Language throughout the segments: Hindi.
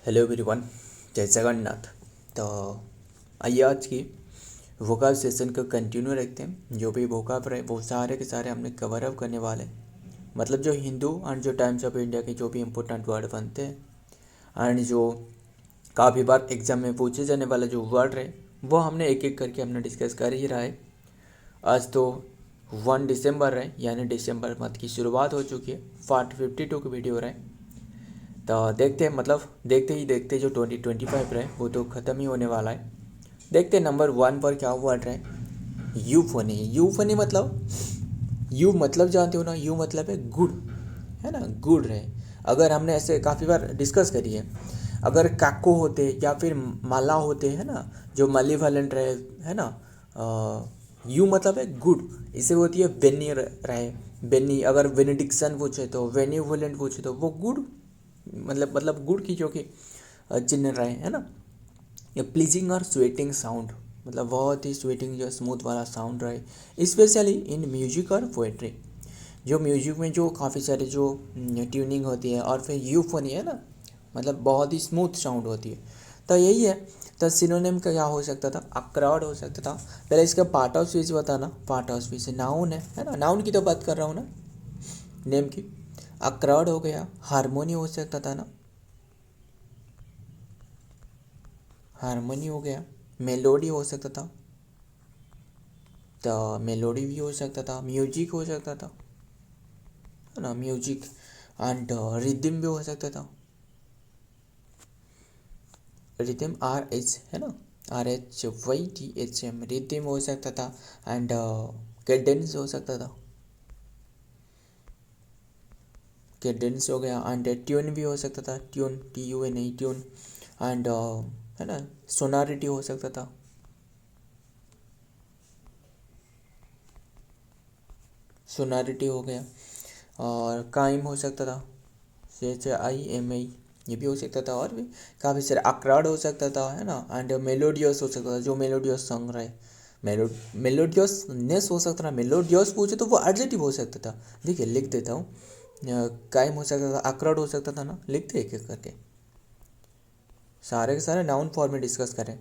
हेलो एवरीवन, जय जगन्नाथ। तो आइए आज की वोकाब सेशन को कंटिन्यू रखते हैं। जो भी वोकाब रहे वो सारे के सारे हमने कवर अप करने वाले मतलब जो हिंदू एंड जो टाइम्स ऑफ इंडिया के जो भी इम्पोर्टेंट वर्ड बनते हैं एंड जो काफ़ी बार एग्जाम में पूछे जाने वाला जो वर्ड रहे वो हमने एक एक करके हमने डिस्कस कर ही रहा है। आज तो 1 दिसंबर है, यानी दिसंबर मंथ की शुरुआत हो चुकी है। पार्ट 52 की वीडियो रहे। तो देखते हैं मतलब देखते ही देखते जो 2025 रहे वो तो ख़त्म ही होने वाला है। देखते हैं नंबर 1 पर क्या वर्ड रहे। यूफनी। यूफनी मतलब जानते हो ना, यू मतलब है गुड, है ना, गुड रहे। अगर हमने ऐसे काफ़ी बार डिस्कस करी है, अगर काको होते या फिर माला होते है ना, जो मलीवलेंट रहे, है ना, यू मतलब है गुड। इसे होती है वेनी रहे। वेनी अगर वेनिडिक्शन पूछे तो वेन्यूवलेंट पूछे तो वो गुड मतलब गुड़ की जो कि चिन्ह रहे, है ना। ये प्लीजिंग और स्वेटिंग साउंड मतलब बहुत ही स्वेटिंग जो स्मूथ वाला साउंड रहे, स्पेशली इन म्यूजिक और पोएट्री। जो म्यूजिक में जो काफ़ी सारे जो ट्यूनिंग होती है और फिर यूफोनी है ना, मतलब बहुत ही स्मूथ साउंड होती है। तो यही है। तो सिनोनिम का क्या हो सकता था, अक्राउड हो सकता था। पहले इसका पार्ट ऑफ स्पीच बताना। पार्ट ऑफ स्पीच नाउन है ना, नाउन की तो बात कर रहा हूँ ना, नेम की। अक्राउड हो गया, हारमोनी हो सकता था ना, हारमोनी हो गया। मेलोडी हो सकता था, तो मेलोडी भी हो सकता था। म्यूजिक हो सकता था, है ना, म्यूजिक। एंड रिदम भी हो सकता था। रिदम RH है ना, RHYTHM, रिदम हो सकता था। एंड कैडेंस हो सकता था, कैडेंस हो गया। एंड ट्यून भी हो सकता था, ट्यून TUN ट्यून। एंड है ना, सोनारिटी हो सकता था, सोनारिटी हो गया। और काइम हो सकता था, CHIMI, ये भी हो सकता था। और भी काफ़ी सारे अक्राड हो सकता था, है ना। एंड मेलोडियस हो सकता था, जो मेलोडियस सॉन्ग रहे। मेलोडियसनेस हो सकता था। मेलोडियस पूछे तो वो एडजेक्टिव हो सकता था। देखिए लिख देता हूँ। काइम हो सकता था, अक्राड हो सकता था ना, लिखते एक एक करके सारे के सारे नाउन फॉर्म में डिस्कस करें।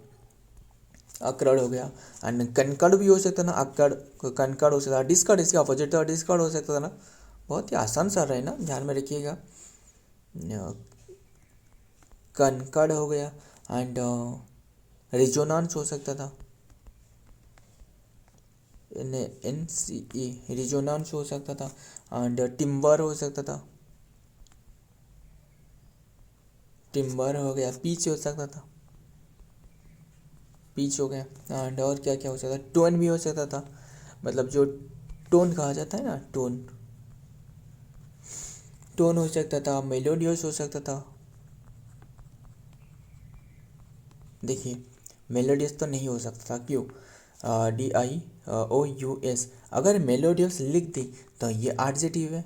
अक्राड हो गया। एंड कनकड़ भी हो सकता था ना, अक्कड़ कनकड़ हो सकता था। डिस्कर्ड इसके अपोजिट था, डिस्कर्ड हो सकता था ना। बहुत ही आसान सा रहे ना, ध्यान में रखिएगा। कनकड़ हो गया। एंड रिजोनांस हो सकता था, NCE, रिजोनांस हो सकता था। एंड टिम्बर हो सकता था, टिम्बर हो गया। पीच हो सकता था, पीच हो गया। एंड और क्या क्या हो सकता था, टोन भी हो सकता था, मतलब जो टोन कहा जाता है ना, टोन, टोन हो सकता था। मेलोडियस हो सकता था। देखिए मेलोडियस तो नहीं हो सकता था, क्यों, DIOUS। अगर मेलोडियस लिख दी तो ये एडजेक्टिव है,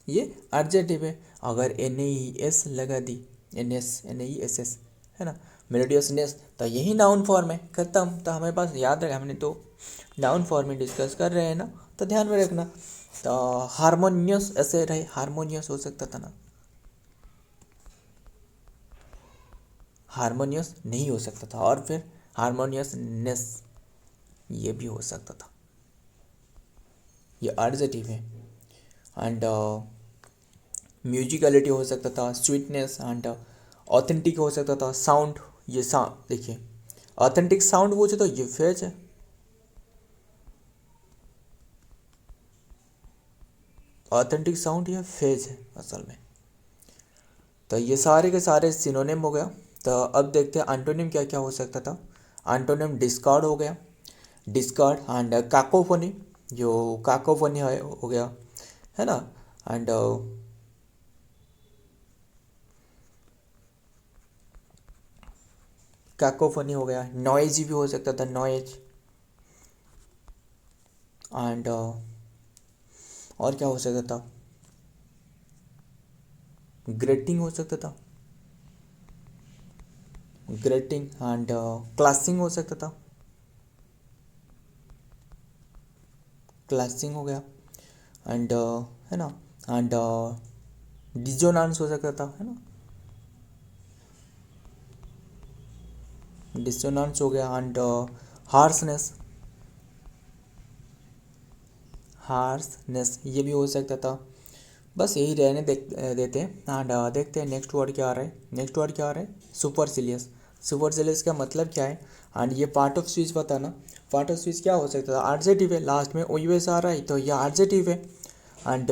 ये एडजेक्टिव है। अगर NAES लगा दी, NAESS, है ना, मेलोडियसनेस, तो यही नाउन फॉर्म है, खत्म। तो हमारे पास याद रहे, हमने तो नाउन फॉर्म में डिस्कस कर रहे हैं ना, तो ध्यान में रखना। तो हारमोनियस ऐसे रहे, हारमोनियस हो सकता था ना, हारमोनियस नहीं हो सकता था। और फिर हारमोनियसनेस ये भी हो सकता था, ये एडजेक्टिव है। एंड म्यूजिकलिटी हो सकता था, स्वीटनेस। एंड ऑथेंटिक हो सकता था, साउंड। ये साउंड देखिए, ऑथेंटिक साउंड पूछे तो ये फेज है, ऑथेंटिक साउंड ये फेज है असल में। तो ये सारे के सारे सिनोनिम हो गया। तो अब देखते हैं एंटोनिम क्या क्या हो सकता था। एंटोनिम डिस्कार्ड हो गया, डिस्कार्ड। एंड काकोफोनी, जो काकोफोनी है हो गया, है ना। एंड काकोफोनी हो गया। नॉइज भी हो सकता था, नॉइज। एंड और क्या हो सकता था, ग्रेटिंग हो सकता था, ग्रेटिंग। एंड क्लासिंग हो सकता था, क्लासिंग हो गया। एंड है ना। एंड डिजोनांस हो सकता था, है ना, डिसोनेंस हो गया एंड हार्सनेस, हार्सनेस ये भी हो सकता था। बस यही रहने देते हैं एंड देखते हैं नेक्स्ट वर्ड क्या आ रहा है। नेक्स्ट वर्ड क्या आ रहा है, सुपरसिलियस। सुपरसिलियस का मतलब क्या है एंड ये पार्ट ऑफ स्पीच बताना। पार्ट ऑफ स्पीच क्या हो सकता था, एडजेक्टिव है, लास्ट में ओयूएस आ रहा है तो ये एडजेक्टिव है। एंड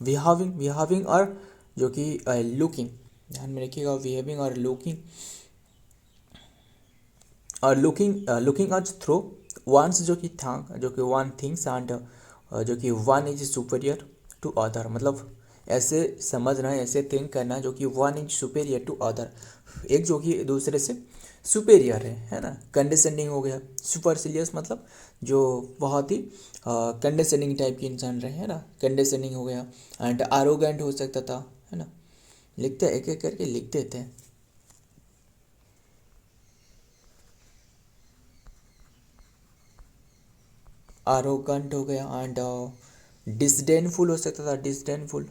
विहाविंग और जो कि लुकिंग, ध्यान में रखिएगा, विहेविंग और लुकिंग, और लुकिंग अज थ्रू वंस जो कि था, जो कि वन थिंग्स एंड जो कि one is superior to other, मतलब ऐसे समझना, ऐसे थिंक करना जो कि one is superior to other, एक जो कि दूसरे से सुपीरियर है ना। कंडेसेंडिंग हो गया। सुपरसिलियस मतलब जो बहुत ही कंडेसेंडिंग टाइप के इंसान रहे, है ना, कंडेसेंडिंग हो गया। एंड आरोगेंट हो सकता था, है ना। लिखते एक एक करके लिख देते हैं। आरोगेंट हो गया एंड डिसडेनफुल हो सकता था, डिसडेनफुल,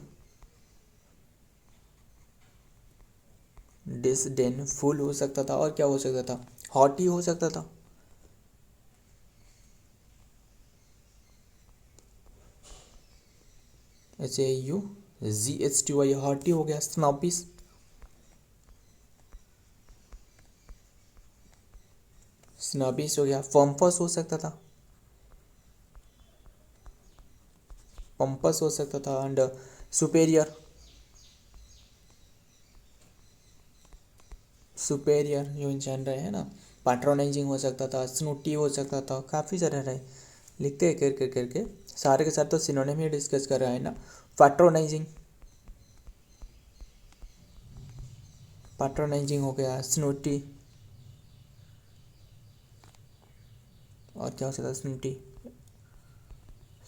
डिसडेनफुल हो सकता था। और क्या हो सकता था, हॉटी हो सकता था, HAUGHTY, हॉटी हो गया। स्नॉपिश, स्नॉपिश हो गया। पंपस हो सकता था, पंपस हो सकता था। एंड सुपेरियर, सुपेरियर जो इंसान रहे, है ना। पैट्रोनाइजिंग हो सकता था, स्नूटी हो सकता था, काफ़ी सारे रहे। लिखते हैं करके सारे के साथ, तो सिनोनिम ही डिस्कस कर रहा है ना। पैट्रोनाइजिंग, पैट्रोनाइजिंग हो गया। स्नूटी, और क्या हो सकता है, स्नूटी,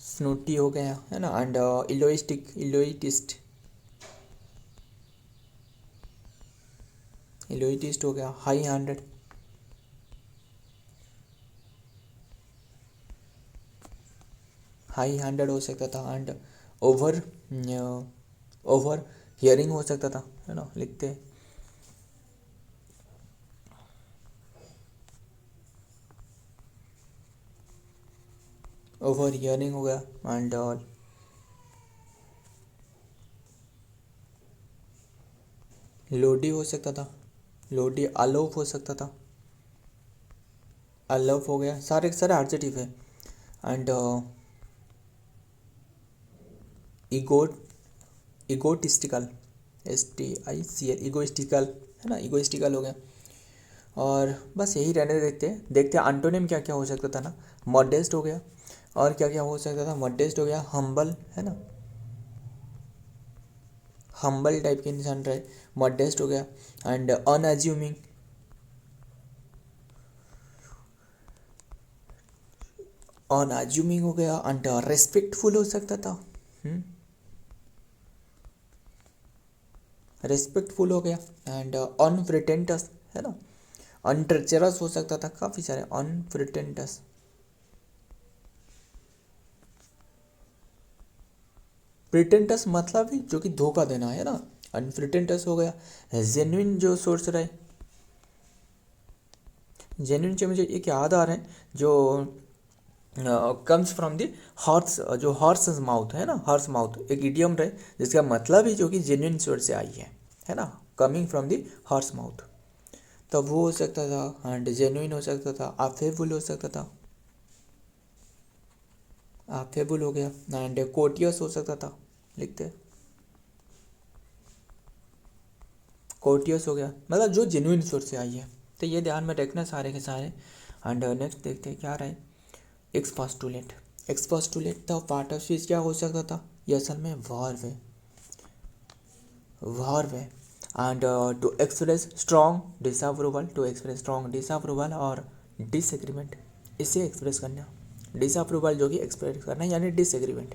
स्नूटी हो गया, है ना। एंड इलोइस्टिक, इलोइटिस्ट, इलोइटिस्ट हो गया। हाई हैंडेड, हाई हैंडेड हो सकता था। एंड ओवर, ओवर हियरिंग हो सकता था, है ना। लिखते हैं ओवर हियरिंग हो गया। एंड लोडी हो सकता था, लोडी। अलोफ हो सकता था, अलोफ हो गया। सारे के सारे एडजेक्टिव है। एंड ईगो, इगोटिस्टिकल, STICL, इगोइस्टिकल, है ना, इगोइस्टिकल हो गया। और बस यही रहने देखते हैं एंटोनिम क्या क्या हो सकता था ना। मॉडेस्ट हो गया। और क्या क्या हो सकता था, मॉडेस्ट हो गया। हम्बल, है ना, हम्बल टाइप के इंसान रहे, मॉडेस्ट हो गया। एंड अनअज्यूमिंग, अनअज्यूमिंग हो गया। एंड रेस्पेक्टफुल हो सकता था, रेस्पेक्टफुल हो गया। एंड अनप्रिटेंटस, है ना, अनट्रेचरस हो सकता था, काफ़ी सारे अनप्रिटेंटस। प्रिटेंटस मतलब ही जो कि धोखा देना, है ना, अनप्रिटेंटस हो गया। जेन्युइन जो सोर्स रहे, जेन्युइन से मुझे एक याद आ रहे हैं, जो कम्स फ्रॉम द हॉर्स, जो हॉर्स माउथ, है ना, हॉर्स माउथ एक इडियम रहे जिसका मतलब ही जो कि जेन्युइन सोर्स से आई है ना, coming from the horse mouth. तो वो हो सकता था। एंड जेन्युइन हो सकता था। अफेबुल हो सकता था, अफेबुल हो गया। एंड कोटियस हो सकता था, लिखते हैं कोटियस हो गया, मतलब जो जेन्युइन सोर्स से आई है। तो ये ध्यान में रखना सारे के सारे। एंड नेक्स्ट देखते हैं क्या रहा है, एक्सपोस्टुलेट। एक्सपोस्टुलेट था पार्ट ऑफ स्पीच, क्या हो सकता था, ये असल में वर्ब है, वर्ब है। And to express strong disapproval, to express strong disapproval और डिसएग्रीमेंट, इसे एक्सप्रेस करना। डिसअप्रूवल जो कि एक्सप्रेस करना यानी डिसएग्रीमेंट।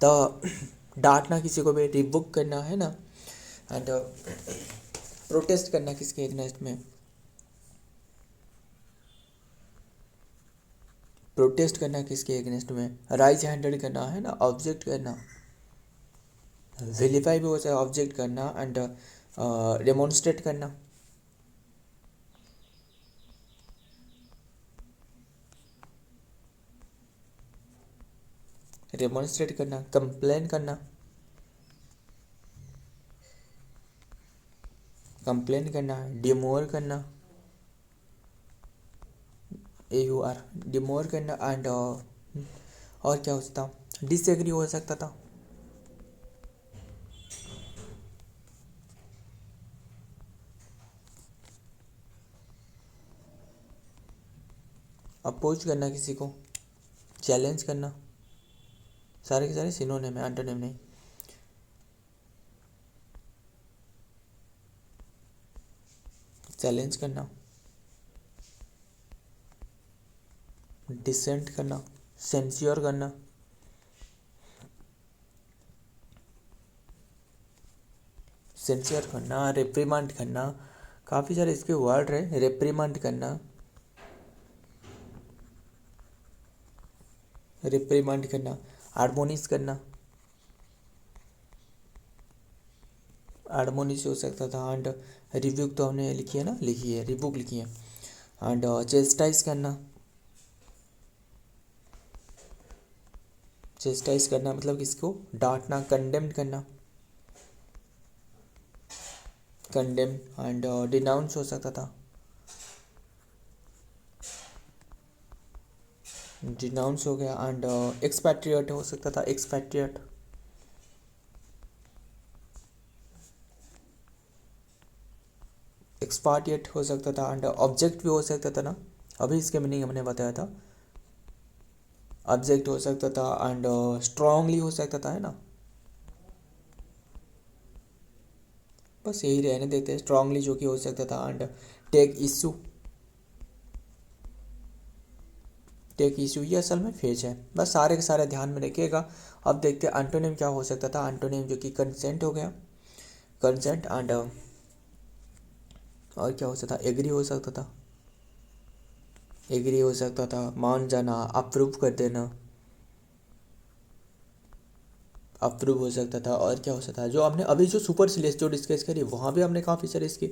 तो डांटना किसी को भी, रिबुक करना, है ना। एंड प्रोटेस्ट करना किसके अगेंस्ट में, प्रोटेस्ट करना किसके अगेंस्ट में, राइज हैंडेड करना, है ना, ऑब्जेक्ट करना, वेरीफाई भी हो जाए, ऑब्जेक्ट करना। एंड डेमोन्स्ट्रेट करना, रेमोन्स्ट्रेट करना, कंप्लेन करना, कंप्लेन करना, डिमोर करना, AUR डिमोर करना एंड और क्या हो सकता, डिसएग्री हो सकता था, अपोज करना किसी को, चैलेंज करना, सारे के सारे सिनोनिम है, एंटोनिम नहीं। चैलेंज करना, डिसेंट करना, सेंस्योर करना, सेंस्योर करना, रिप्रीमांड करना, काफ़ी सारे इसके वर्ड है। रिप्रीमांड करना, रिप्रीमांड करना, एडमोनिश करना, एडमोनिश हो सकता था, एंड रिव्यूक तो हमने लिखी है ना, लिखी है, रिवुक लिखी है, एंड चेस्टाइज करना, चेस्टाइज करना मतलब किसको, डांटना, कंडेम्ड करना, कंडेम, एंड डिनाउंस हो सकता था, डिनाउंस हो गया, एंड एक्सपैट्रिएट हो सकता था, एक्सपैट्रिएट, एक्सपार्टिएट हो सकता था, एंड ऑब्जेक्ट भी हो सकता था ना, अभी इसके मीनिंग हमने बताया था, ऑब्जेक्ट हो सकता था, एंड स्ट्रांगली हो सकता था, है ना, बस यही रहने देते हैं, स्ट्रांगली जो कि हो सकता था, and take issue, take issue ये असल में फेज है, बस सारे के सारे ध्यान में रखिएगा। अब देखते हैं एंटोनिम क्या हो सकता था, एंटोनिम जो कि कंसेंट हो गया, कंसेंट, एंड और क्या हो सकता था, एग्री हो सकता था, एग्री हो सकता था, मान जाना, अप्रूव कर देना, अप्रूव हो सकता था, और क्या हो सकता है, जो हमने अभी जो सुपर सिलेस जो डिस्कस करी वहाँ भी हमने काफ़ी सारे इसकी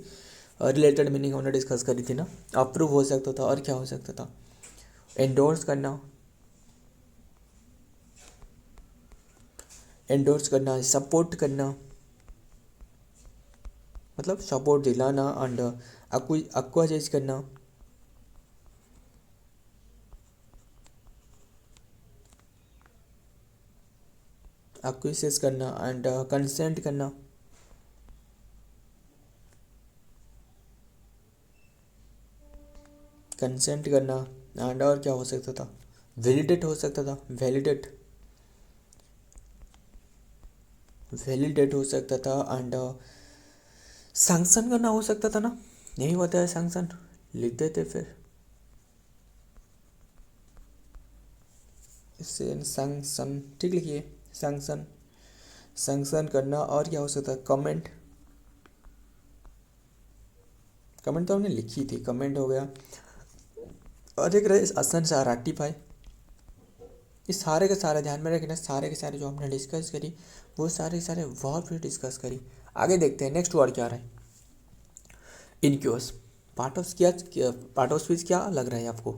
रिलेटेड मीनिंग हमने डिस्कस करी थी ना, अप्रूव हो सकता था, और क्या हो सकता था, एंडोर्स करना, एंडोर्स करना, सपोर्ट करना, मतलब सपोर्ट दिलाना, एंड एक्वाजाइज करना, एक्विसेस करना, एंड कंसेंट करना, कंसेंट करना, एंड और क्या हो सकता था, वैलिडेट हो सकता था, वैलिडेट, वैलिडेट हो सकता था, एंड सैंक्शन करना हो सकता था ना, यही होता है सैंक्शन, लिख देते फिर इससे, सैंक्शन ठीक लिखिए, सैंक्शन, सैंक्शन करना, और क्या हो सकता है, कमेंट, कमेंट तो हमने लिखी थी, कमेंट हो गया, और एक रहे आसन सा राटिफाई, इस सारे के सारे ध्यान में रखना, सारे के सारे जो हमने डिस्कस करी वो सारे के सारे वर्ब भी डिस्कस करी। आगे देखते हैं नेक्स्ट वर्ड क्या रहा है, इनक्यूस, पार्ट ऑफ क्या, पार्ट ऑफ स्पीच क्या लग रहा है आपको,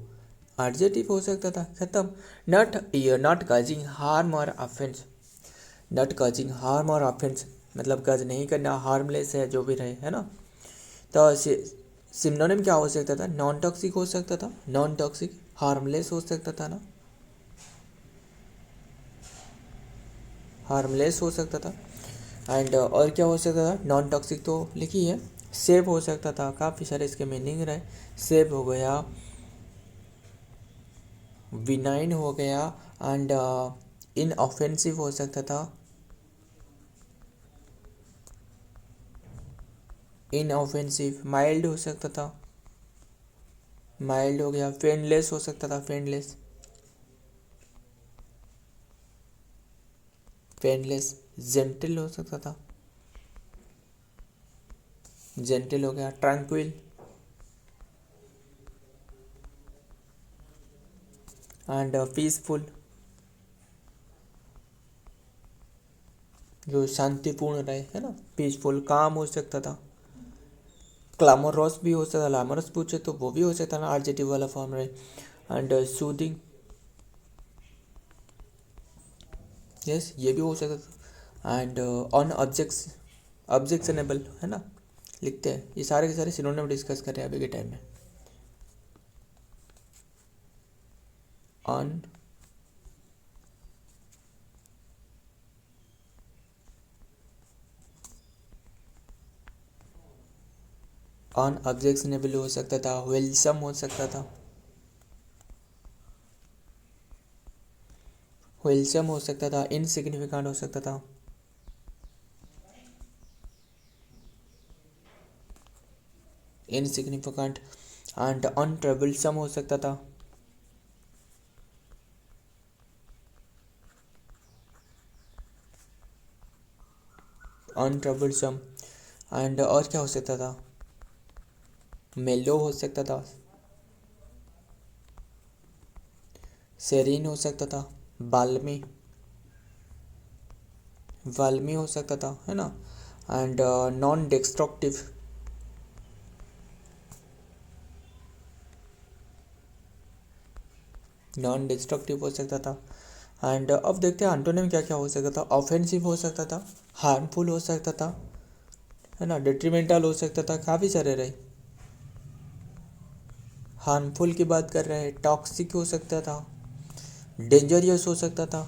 एडजेक्टिव हो सकता था, खत्म, नॉट नॉट काजिंग हार्म और ऑफेंस, नॉट काजिंग हार्म और ऑफेंस मतलब काज नहीं करना, हार्मलेस है जो भी रहे, है ना, तो सिम्नोनिम क्या हो सकता था, नॉन टॉक्सिक हो सकता था, नॉन टॉक्सिक, हार्मलेस हो सकता था ना, हार्मलेस हो सकता था, एंड और क्या हो सकता था, नॉन टॉक्सिक तो लिखी है, सेफ हो सकता था, काफ़ी सारे इसके मीनिंग रहे, सेफ हो गया, विनाइन हो गया, एंड इन ऑफेंसिव हो सकता था, इन ऑफेंसिव, माइल्ड हो सकता था, माइल्ड हो गया, फ्रेंडलेस हो सकता था, फ्रेंडलेस, फ्रेंडलेस, जेंटल हो सकता था, जेंटल हो गया, ट्रैंक्विल, एंड पीसफुल, जो शांतिपूर्ण रहे, है ना, पीसफुल, काम हो सकता था, क्लामोरस भी हो सकता था, लामरस पूछे तो वो भी हो सकता ना, एडजेक्टिव वाला फॉर्म रहे, एंड सूदिंग, यस, ये भी हो सकता था। एंड ऑन ऑब्जेक्शनेबल, है ना, लिखते हैं। ये सारे के सारे सिनोनिम डिस्कस कर रहे हैं अभी के टाइम में। ऑन ऑब्जेक्शनेबल हो सकता था, वेलसम हो सकता था, वेलसम हो सकता था, इनसिग्निफिकेंट हो सकता था, इनसिग्निफिकेंट एंड अनट्रबलसम हो सकता था, अनट्रबलसम। एंड और क्या हो सकता था, मेलो हो सकता था, सेरीन हो सकता था, बाल्मी, वाल्मी हो सकता था, है ना। And non destructive, non destructive हो सकता था। एंड अब देखते हैं एंटोनिम क्या क्या हो सकता था। ऑफेंसिव हो सकता था, हार्मफुल हो सकता था, है ना, डिट्रीमेंटल हो सकता था, काफ़ी सारे रहे। हार्मफुल की बात कर रहे हैं, टॉक्सिक हो सकता था, डेंजरियस हो सकता था,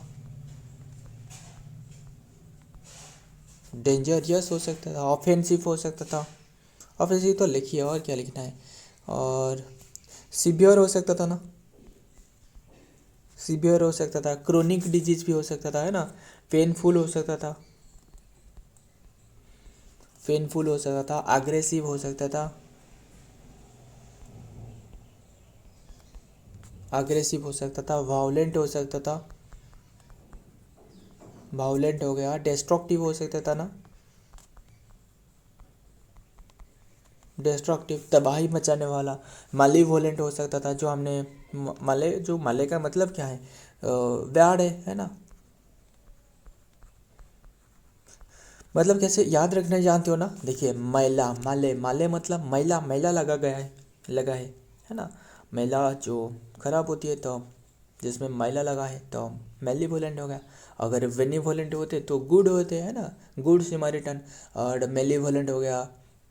डेंजरियस हो सकता था, ऑफेंसिव हो सकता था। ऑफेंसिव तो लिखिए, और क्या लिखना है। और सीवियर हो सकता था ना, सीवियर हो सकता था, क्रोनिक डिजीज भी हो सकता था, है ना। पेनफुल हो सकता था, पेनफुल हो सकता था, अग्रेसिव हो सकता था, अग्रेसिव हो सकता था, वायलेंट हो सकता था, वायलेंट हो गया, डिस्ट्रक्टिव हो सकता था ना, डिस्ट्रक्टिव तबाही मचाने वाला, मालीवोलेंट हो सकता था, जो हमने माले, जो माले का मतलब क्या है, व्याड़ है ना। मतलब कैसे याद रखना जानते हो ना, देखिए मैला, माले, माले मतलब मैला, मैला लगा गया है, लगा है ना। मैला जो खराब होती है तो, जिसमें मैला लगा है तो मेलीवोलेंट हो गया। अगर वेनिवोलेंट होते तो गुड होते, है ना, गुड सिमारिटन। और मेलीवोलेंट हो गया,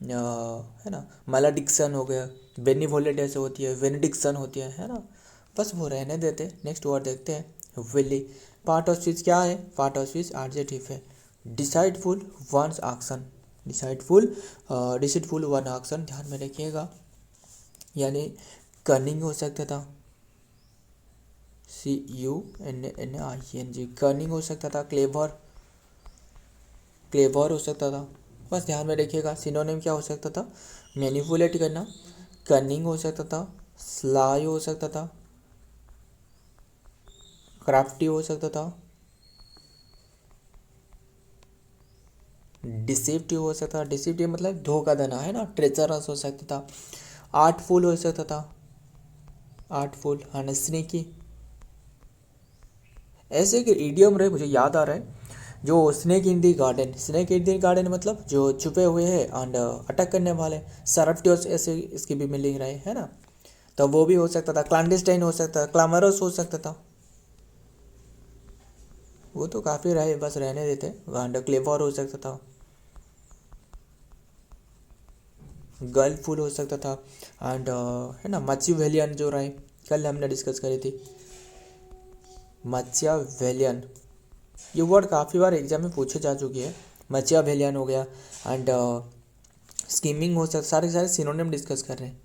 है ना, मालाडिक्सन हो गया। बेनिवोलेंट ऐसे होती है, वेनेडिक्सन होती है ना। बस वो रहने देते, नेक्स्ट वर्ड देखते हैं, विली। पार्ट ऑफ स्पीच क्या है, पार्ट ऑफ स्पीच एडजेक्टिव है। डिसाइडफुल वंस एक्शन, डिसाइडफुल, डिसाइडफुल वन एक्शन, ध्यान में रखिएगा। यानी कनिंग हो सकता था, CUNNING, कनिंग हो सकता था, क्लेवर, क्लेवर हो सकता था। बस ध्यान में रखिएगा। सिनोनिम क्या हो सकता था, मैनिपुलेट करना, कनिंग हो सकता था, स्लाई हो सकता था, क्राफ्टी हो सकता था, डिसेप्टिव हो सकता था। डिसेप्टिव मतलब धोखा देना, है ना, ट्रेचरस हो सकता था, आर्टफुल हो सकता था, आर्टफुल, एंड स्नेकी। ऐसे एक इडियम रहे, मुझे याद आ रहा है, जो snake in the garden, snake in the garden मतलब जो छुपे हुए हैं एंड अटैक करने वाले, सरप्टियस, ऐसे इसकी भी मीनिंग रहे, है ना। तो वो भी हो सकता था, क्लैंडस्टाइन हो सकता था, क्लामरस हो सकता था। वो तो काफ़ी रहे, बस रहने देते। एंड क्लेवर हो सकता था, गर्लफुल हो सकता था, एंड है ना, मचिवेलियन जो रहे, कल हमने डिस्कस करी थी, मचियावेलियन। ये वर्ड काफ़ी बार एग्जाम में पूछे जा चुकी है। मचियावेलियन हो गया, एंड स्कीमिंग हो सकता, सारे सारे सिनोनिम डिस्कस कर रहे हैं।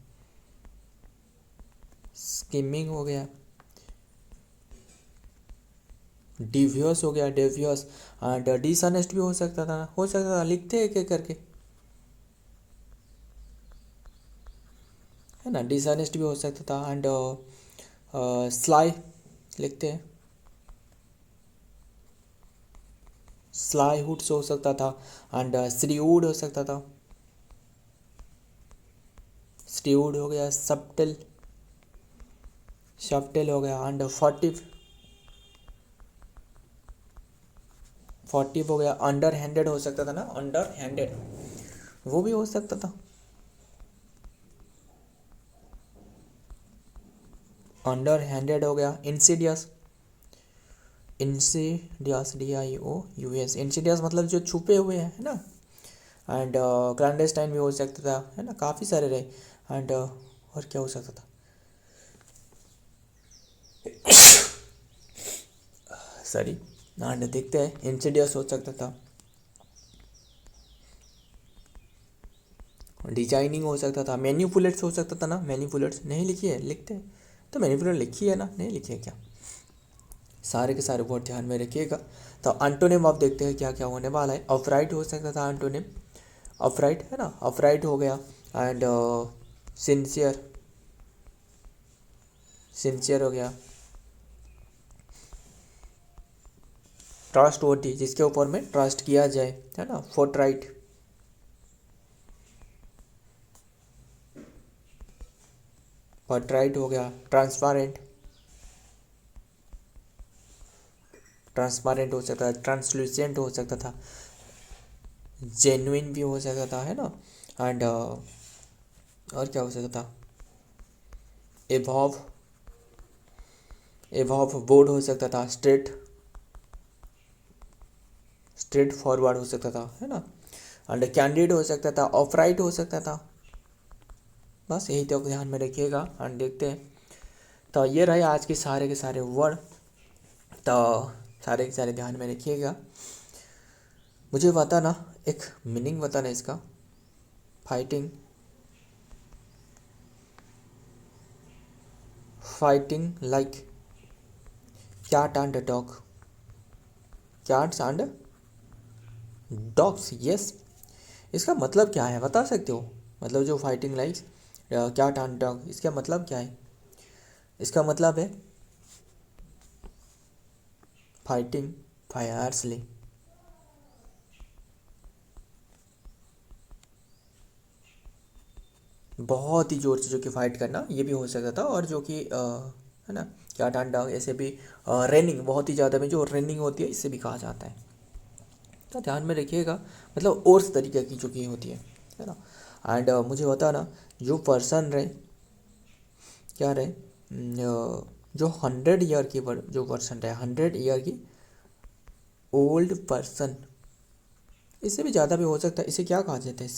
स्कीमिंग हो गया, डिवियस हो गया, डेवियस, एंड डिसऑनेस्ट भी हो सकता था, हो सकता था, लिखते हैं एक एक करके, है ना। डिसऑनेस्ट भी हो सकता था, एंड स्लाई लिखते हैं, स्लाई हुड्स हो सकता था, एंड स्ट्रीवुड हो सकता था, स्ट्रीवुड हो गया, सब्टिल, शफ्टेल हो गया, एंड फॉर्टिव, फॉर्टिव हो गया, अंडर हैंडेड हो सकता था ना, अंडर हैंडेड, वो भी हो सकता था, अंडर हैंडेड हो गया, इंसीडियस, इंसीडियस, DIOUS, इंसीडियस मतलब जो छुपे हुए हैं, है ना। एंड क्लैंडस्टाइन भी हो सकता था, है ना, काफ़ी सारे रहे। एंड और क्या हो सकता था, सॉरी। एंड देखते हैं, इंसीडियस हो सकता था, डिजाइनिंग हो सकता था, मैन्युपुलेट्स हो सकता था ना, मैन्युपुलेट्स नहीं लिखी है, लिखते हैं तो मैन्युपुलेट लिखी है ना, नहीं लिखी है क्या, सारे के सारे वर्ड ध्यान में रखिएगा। तो एंटोनिम आप देखते हैं क्या क्या होने वाला है। अपराइट हो सकता था एंटोनिम, अपराइट, है ना, अपराइट हो गया। एंड सिंसियर, सिंसियर हो गया। ट्रस्ट वर्दी, जिसके ऊपर में ट्रस्ट किया जाए, है ना, फोर्टराइट, फोर्टराइट हो गया। ट्रांसपेरेंट, ट्रांसपेरेंट हो सकता था, ट्रांसलूसेंट हो सकता था, जेन्युइन भी हो सकता था, है ना। एंड और क्या हो सकता था, एवॉव, एवॉव बोर्ड हो सकता था, स्ट्रेट, स्ट्रेट फॉरवर्ड हो सकता था, है ना। एंड कैंडिड हो सकता था, ऑफराइट हो सकता था। बस यही तो ध्यान में रखिएगा एंड देखते हैं। तो ये रहे आज के सारे वर्ड। तो सारे के सारे ध्यान में रखिएगा। मुझे बताना, एक मीनिंग बताना इसका। Fighting, fighting like cat and dog, cats and dogs, yes. इसका मतलब क्या है बता सकते हो, मतलब जो fighting like cat and dog, इसका मतलब क्या है। इसका मतलब है फाइटिंग फायरसली, बहुत ही ज़ोर से जो कि फाइट करना, ये भी हो सकता था। और जो कि है ना, क्या डांडा, ऐसे भी रनिंग, बहुत ही ज़्यादा में जो रनिंग होती है, इससे भी कहा जाता है। तो ध्यान में रखिएगा, मतलब और इस तरीके की जो कि होती है ना। एंड मुझे बताना, जो पर्सन रहे, क्या रहे, जो 100 ईयर की जो पर्सन रहे, 100 ईयर की ओल्ड पर्सन, इससे भी ज़्यादा भी हो सकता है। इसे क्या कहा जाता है,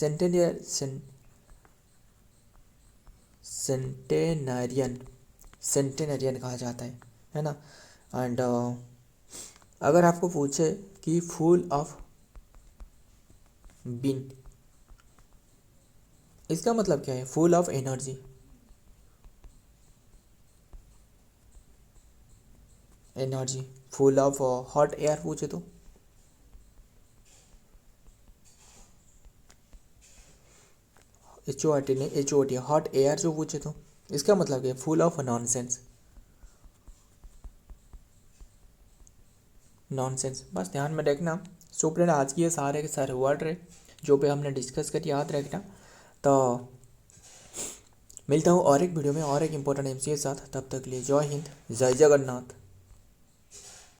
सेंटेनरियन, सेंटेनरियन कहा जाता है ना। एंड अगर आपको पूछे कि फुल ऑफ बिन, इसका मतलब क्या है, full of energy, energy, full of hot air पूछे तो, HOT नहीं, HOT, हॉट एयर जो पूछे तो इसका मतलब क्या है, फुल ऑफ नॉनसेंस, नॉनसेंस। बस ध्यान में रखना। सो फ्रेंड, आज की ये सारे के सारे वर्ड रहे जो पे हमने डिस्कस कर, याद रखना। तो मिलता हूँ और एक वीडियो में और एक इम्पोर्टेंट MC के साथ। तब तक के लिए जय हिंद, जय जगन्नाथ।